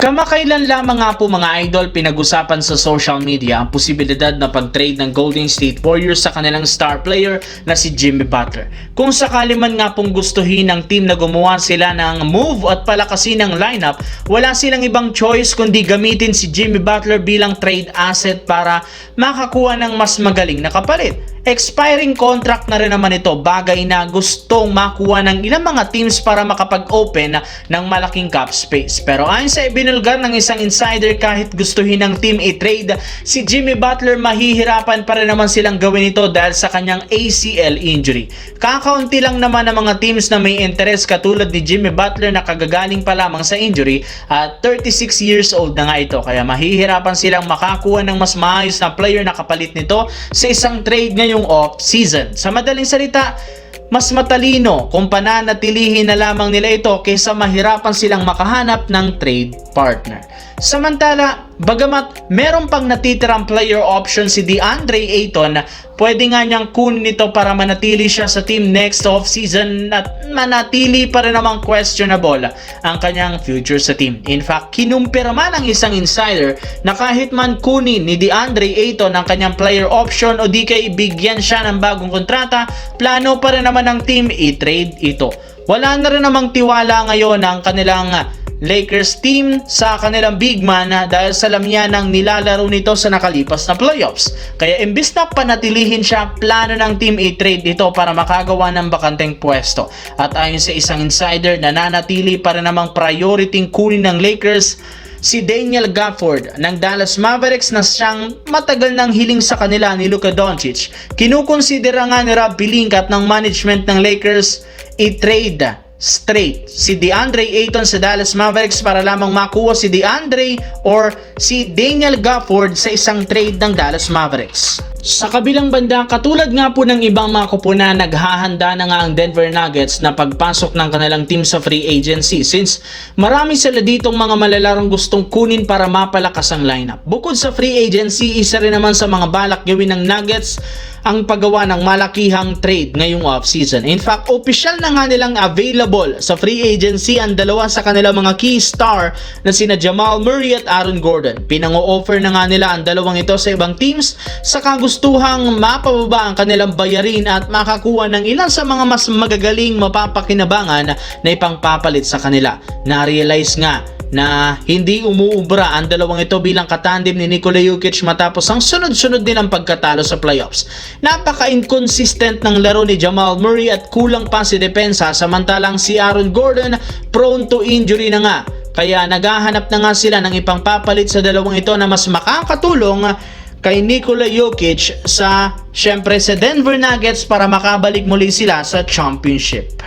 Kamakailan lamang nga po mga idol pinag-usapan sa social media ang posibilidad na pag-trade ng Golden State Warriors sa kanilang star player na si Jimmy Butler. Kung sakali man nga pong gustuhin ng team na gumawa sila ng move at palakasin ng lineup, wala silang ibang choice kundi gamitin si Jimmy Butler bilang trade asset para makakuha ng mas magaling na kapalit. Expiring contract na rin naman ito, bagay na gustong makuha ng ilang mga teams para makapag-open ng malaking cap space. Pero ayon sa ibinulgar ng isang insider, kahit gustuhin ng team i-trade si Jimmy Butler, mahihirapan pa rin naman silang gawin ito dahil sa kanyang ACL injury. Kakaunti lang naman ang mga teams na may interest katulad ni Jimmy Butler na kagagaling pa lamang sa injury at 36 years old na nga ito. Kaya mahihirapan silang makakuha ng mas maayos na player na kapalit nito sa isang trade ngayong off-season. Sa madaling salita, mas matalino kung pananatilihin na lamang nila ito kaysa mahirapan silang makahanap ng trade partner. Samantala, bagamat meron pang natitirang player option si DeAndre Ayton, pwede nga niyang kunin ito para manatili siya sa team next off-season at manatili pa rin namang questionable ang kanyang future sa team. In fact, kinumpira man ng isang insider na kahit man kunin ni DeAndre Ayton ang kanyang player option o di kay bigyan siya ng bagong kontrata, plano pa rin naman ng team i-trade ito. Wala na rin namang tiwala ngayon ang kanilang Lakers team sa kanilang big man dahil sa lamyanang nilalaro nito sa nakalipas na playoffs. Kaya imbis na panatilihin siya, plano ng team i-trade ito para makagawa ng bakanteng pwesto. At ayon sa isang insider, nananatili pa rin namang priority kunin ng Lakers si Daniel Gafford ng Dallas Mavericks na siyang matagal nang hiling sa kanila ni Luka Doncic. Kinukonsidera nga ni Rob Pelinka at ng management ng Lakers i-trade straight si DeAndre Ayton sa Dallas Mavericks para lamang makuha si DeAndre or si Daniel Gafford sa isang trade ng Dallas Mavericks. Sa kabilang banda, katulad nga po ng ibang mga kupunan, naghahanda na nga ang Denver Nuggets na pagpasok ng kanilang team sa free agency since marami sila ditong mga malalarong gustong kunin para mapalakas ang lineup. Bukod sa free agency, isa rin naman sa mga balak gawin ng Nuggets ang paggawa ng malakihang trade ngayong off-season. In fact, opisyal na nga nilang available sa free agency ang dalawa sa kanilang mga key star na sina Jamal Murray at Aaron Gordon. Pinango-offer na nga nila ang dalawang ito sa ibang teams sa kagustuhang mapababa ang kanilang bayarin at makakuha ng ilan sa mga mas magagaling mapapakinabangan na ipangpapalit sa kanila. Na-realize nga na hindi umuubra ang dalawang ito bilang katandem ni Nikola Jokic matapos ang sunod-sunod din ang pagkatalo sa playoffs. Napaka-inconsistent ng laro ni Jamal Murray at kulang pa si depensa, samantalang si Aaron Gordon prone to injury na nga. Kaya naghahanap na nga sila ng ipangpapalit sa dalawang ito na mas makakatulong kay Nikola Jokic sa Denver Nuggets para makabalik muli sila sa championship.